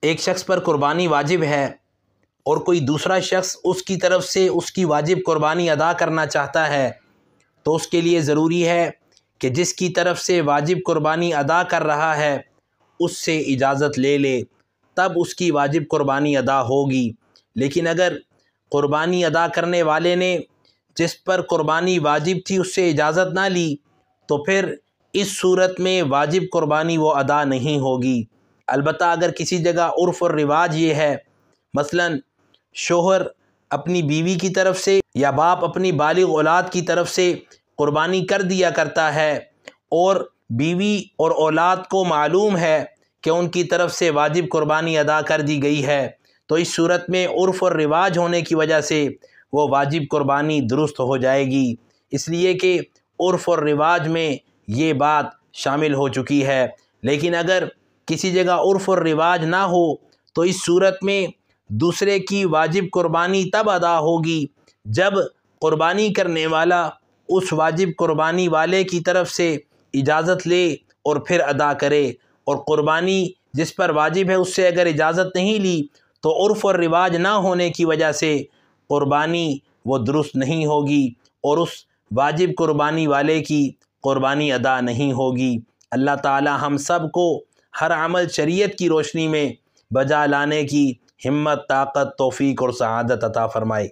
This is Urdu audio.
ایک شخص پر قربانی واجب ہے اور کوئی دوسرا شخص اس کی طرف سے اس کی واجب قربانی ادا کرنا چاہتا ہے، تو اس کے لیے ضروری ہے کہ جس کی طرف سے واجب قربانی ادا کر رہا ہے اس سے اجازت لے لے، تب اس کی واجب قربانی ادا ہوگی۔ لیکن اگر قربانی ادا کرنے والے نے جس پر قربانی واجب تھی اس سے اجازت نہ لی تو پھر اس صورت میں واجب قربانی وہ ادا نہیں ہوگی۔ البتہ اگر کسی جگہ عرف اور رواج یہ ہے، مثلا شوہر اپنی بیوی کی طرف سے یا باپ اپنی بالغ اولاد کی طرف سے قربانی کر دیا کرتا ہے اور بیوی اور اولاد کو معلوم ہے کہ ان کی طرف سے واجب قربانی ادا کر دی گئی ہے، تو اس صورت میں عرف اور رواج ہونے کی وجہ سے وہ واجب قربانی درست ہو جائے گی، اس لیے کہ عرف اور رواج میں یہ بات شامل ہو چکی ہے۔ لیکن اگر کسی جگہ عرف اور رواج نہ ہو تو اس صورت میں دوسرے کی واجب قربانی تب ادا ہوگی جب قربانی کرنے والا اس واجب قربانی والے کی طرف سے اجازت لے اور پھر ادا کرے، اور قربانی جس پر واجب ہے اس سے اگر اجازت نہیں لی تو عرف اور رواج نہ ہونے کی وجہ سے قربانی وہ درست نہیں ہوگی اور اس واجب قربانی والے کی قربانی ادا نہیں ہوگی۔ اللہ تعالی ہم سب کو ہر عمل شریعت کی روشنی میں بجا لانے کی ہمت، طاقت، توفیق اور سعادت عطا فرمائے۔